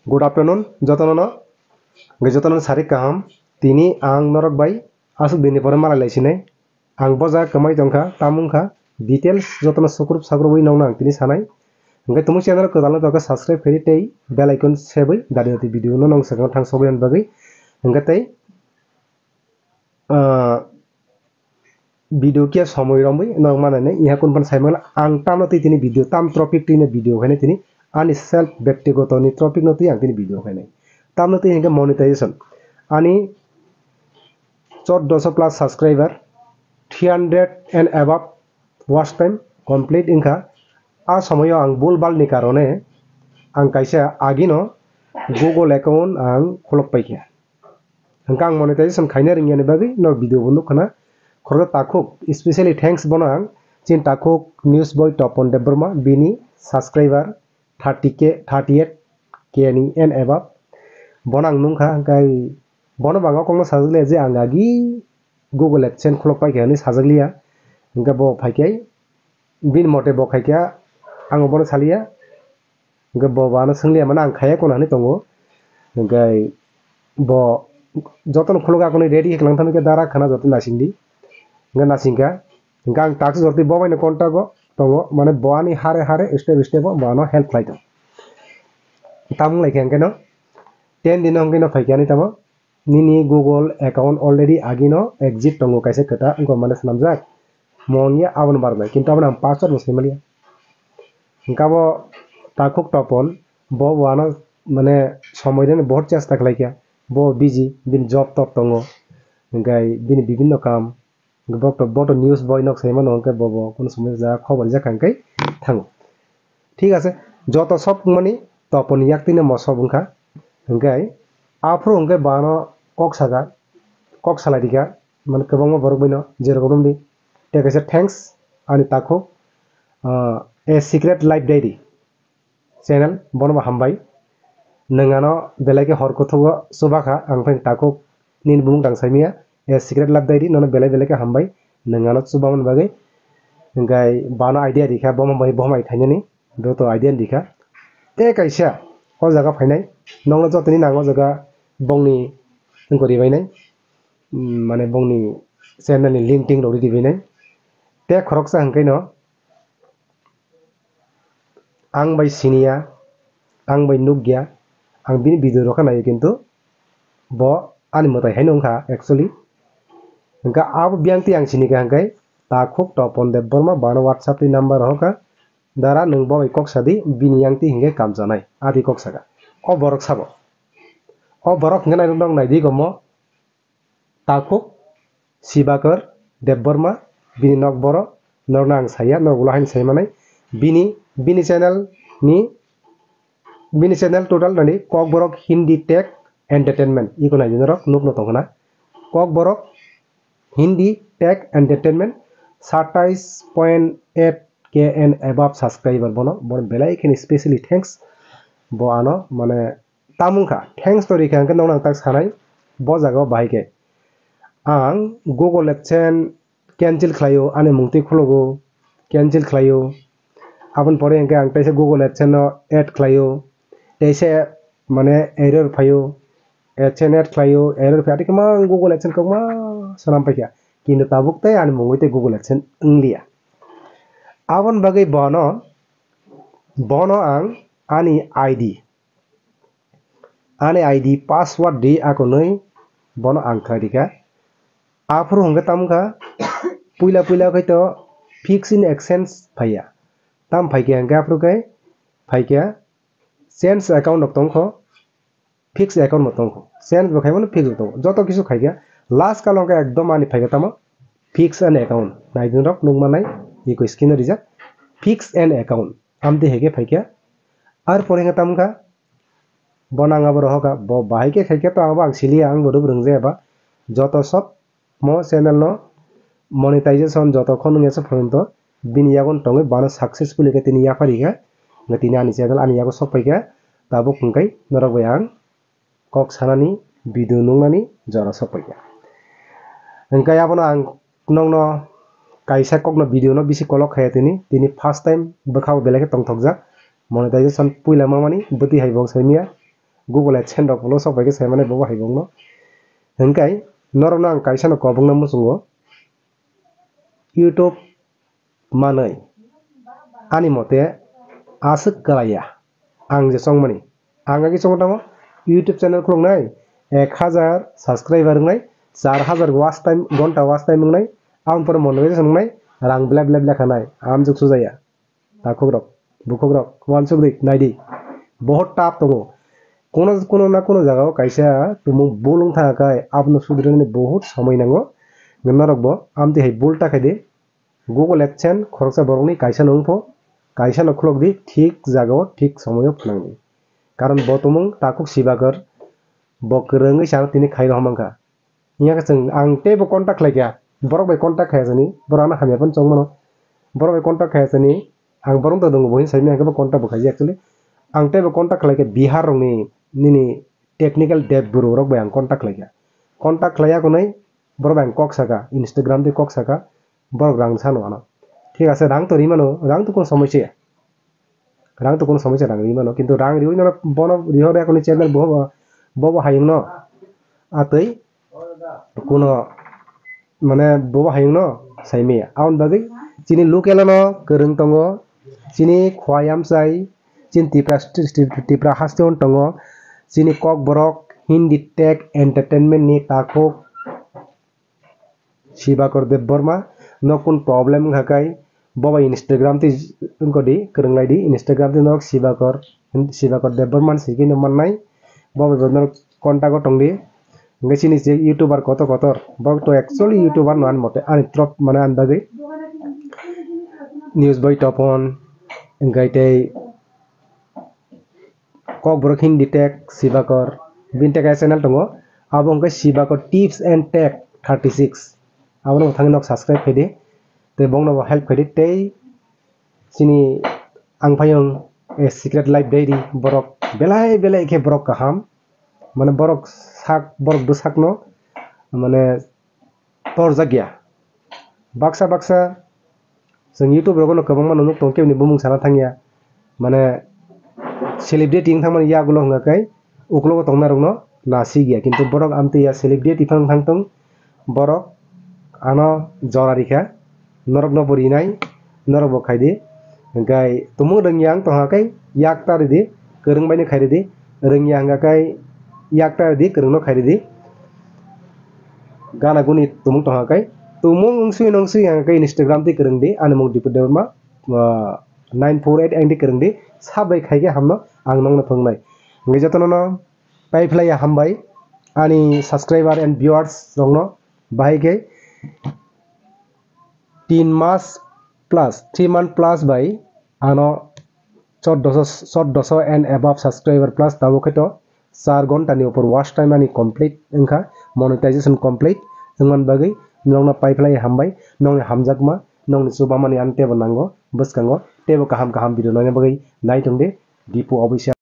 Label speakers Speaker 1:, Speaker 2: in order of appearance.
Speaker 1: Good afternoon, jatonw. Jatonw sarik kaham. Tini ang narok bai asuk bini pore malai sini. Ang boja kamai tongkha tamungkha details jatonw sukrup sakrubui nong tini sanai. Ngai tumu channel ko dalna toka subscribe kari tei bell icon sebai dari video no nong sakang thang sobian bagai. Ngai tei video kia somoy rombai nong mana ne iha kun pan saimala ang tamno tini video tam topic tini video khane tini ani self ব্যক্তিগত ni topic no tini ang tini video khane tamno tini hingga monetization ani 1400 plus subscriber 300 and above watch time complete inka a somoyo ang bulbal ni karone ang kaisa agino Google account ang kholok paikya hingka ang monetization khaina ringya ni bagai no video bundu khana khorga thakuk especially thanks bonang chin thakuk news boy Tapan Shibakar bini subscriber 30k 38k ni and above bonang nungkha kai bono bango kongno sajle je angagi Google AdSense kholok paikya ni sajaglia hingka bo phaikai bin mote bo khaikya ang bono salia hingka bo bana singlia mana ang khaya kona ni tongo hingkai bo joton khologa koni ready heklang thamike dara khana joton nasingdi hingka nasingka hingka ang tax jorti bo baino contact go tongo mane boani hare step step boano help khlai tong tamung lai khang keno 10 din hongke no phaikia ni tamo nini Google account already agino exit tongo kaise kata angko mane snamjak monia abon barbai kintu abon ang password bo semalia hingka bo thakuk Tapan bo boano mane somoy den bahut chesta khlaikia bo busy bin job top tongo hingkai bini bibinno kam boto news boy nok saima nongke bobo kono somoy ja khobor ja kangkai thango ঠিক আছে যত সব মানে Tapan yaktine moso bungkha hingkai afro hingkai bano kok saladika man kwbangma borok baino jerokom di tekaise thanks ani thakuk a secret life diary channel bono Humbai nangano belai ke horkothogo subakha angphai thakuk nin bumung tang saimia a secret life diary nono belai ke Humbai nangano subamon bagai hingkai bano idea dikha bomai thainani doto idea dikha te kaisa o jaga phainai nongno jotoni nango jaga bongni ngori bainai mane bongni channel ni link ting rori dibainai te khoroksa hangkai no ang bai sinia ang bai nugya ang bini video ro khanayo kintu bo ani motai hainongkha actually hingka abo byangti ang sinika hangkai thakuk Tapan Shibakar bano WhatsApp ni number hoka dara nung bo kok sadi bini yangti hingga kamjanai adi kok saga o borok sabo o borok ngenai dong naidi gomo Tapan Shibakar Shibakar bini nok boro nornang saya nok ulahin saya manai bini channel total nani kokborok Hindi tech entertainment iko nai dinarok nuk no tongna kokborok Hindi tech entertainment 27.8k and above subscriber bono belai ken especially thanks bo ano mane tamungkha thanks to rikha ke nong tak sanai bo jaga bahike ang Google AdSense cancel khlayo ane mungti khologo cancel khlayo abon pore engke ang taise Google AdSense no add khlayo taise mane error phayo AdSense add khlayo error phati kama Google AdSense kama sanam paikya kintu tabuk tai ane mungoi Google AdSense inglia abon bagai bono ang ani ID password di ako noi bono ang kladika afro hongga tamka puila kaito fix in exchange phaya tam phaike hangga afro kai phaike change account ok tongkho fix account mo tongkho change bo khaimano fix tongkho joto kisu khaike last kalongka ekdom ani phaike tamo fix an account naidin rok nungmanai iko skin rijak fix an account amde hege phaike ar pore hanga tamka bonanga boro hoka bo bahike khaike to ang silia ang bodu brungje ba joto sob mo channel no monetization joto khonu ngesa phoronto bini yagon tongai bana successfully ke tini yapariga ngatini ani channel ani yago sok paika tabo khungkai norok bayang kok sanani video nungmani jora sok paika engkai abono ang nongno kaisa kokno video no bisi kolok khaya tini first time bakhao belake tongthokjak monetization puila mamani buti haibong saimia Google AdSense rok polo sok bai ke saimane bo haibong no hengkai norok no ang kaisa no kobong na musungo YouTube manai ani mote asuk kalaya ang je songmani ang agi song tamo YouTube channel khulungnai 1000 subscriber ngai 4000 watch time gonta watch time ngai am por monetization ngai rang blab blab lekhanai am juk sujaya thakuk rok bukok rok 1 naidi बहुत top tongo कोनो ना कोनो जागा काइसा तुम बोलुं थाखाय आपनो सुद्रनि बहुत समय नांगो नरक बो आमति है बुल टाका दे Google AdSense खरसा बरंनि काइसा नंफो काइसा नखलक दि ठीक जागाव ठीक समयो फुनांनि कारण बतमं ताकुक शिबाकर बकरंगै सार तिनि खाइ रहमांखा इया जों आं टेबो कन्टाक्ट लायगा बरक बाय कन्टाक्ट खायाजनि बराना हामियापन चंगमनो बरक बाय कन्टाक्ट खायाजनि आं बरं त दंगो बहिन साइनि आंखौ कन्टाक्ट बखायो एक्चुअली आं टेबो कन्टाक्ट लायगा बिहार रंनि निनि टेक्निकल डेव बुरो रक बाय आं कन्टाक्ट लायगा कन्टाक्ट लाया कोनै बरक बाय आं कक साका Instagram दे कक साका बरक रां सानो आनो ठीक আছে रां तो रिमानो रां तो कोन समस्या रां रिमानो किन्तु रां रिउ न बन रिहो रे कोनि चैनल बो हायिं न आतै कोनो माने बो हायिं न साइमिया आउन बागै चिनि लोकेल न गोरों दंगो चिनि खवायाम साइ चिन तिप्रा हास्टेवन दंगो चिनि kokborok हिंदी टेक एंटरटेनमेंट नि ताकुक शिबाकर देव बर्मा न कुन प्रॉब्लम हाकाय बबा Instagram ति उनको दि गोरोंलाय दि Instagram ति नक शिबाकर देव बर्मा सिगि न माननाय बबा बदन कन्टाक्ट दंदि ngesini je youtuber kotor bak to actually youtuber nan mote ani trop mane an bagui news boy Tapan gaitei kokborok hindi tech Shibakar binteka channel tongo abo ngkai Shibakar tips and tech 36 abo thang nok subscribe khaidi te bongno help khaidi tei sini ang payong a secret life diary borok belai ke borok kaham माने बरक दुसाक न माने तोर जागिया बाक्सा जों YouTube रगनो गोबां मानुनो टंकेनि बुमुं साना थांगिया माने celebrity थांमान यागुलो हंगाखाय उकलो तंगना रगनो नासि गिया किन्तु बरक आमते या सेलिब्रिटी थांथों बरक आनो जरारिखा नरक न बरिनाय नरक बखायदि गाय तुमु रंगियां तहाखाय याकता रिदि गोरोंबायनो खायरिदि Rangia हंगाखाय yakta di kerengno khairi di gana guni tumung tohakai tumung ungsui yang kai Instagram ti kereng di anamung Dipu ma 948 ang di kereng di sabai khaige hamno ang nong na phongnai ngai jatonw no paiflai Humbai ani subscriber and viewers rongno bahai ke 3 month plus by ano 1400 and above subscriber plus tabo khaito 4 घंटा नि ऊपर watch time आनी complete इंखा monetization complete इंगन बागै नोंना पाइपलाय हामबाय नोंनि हामजाकमा नोंनि सुबामानि आन टेबो नांगो बसकांगो टेबो काहाम भिडियो नायनो बागै नायथों दे दिपु अफिसियेल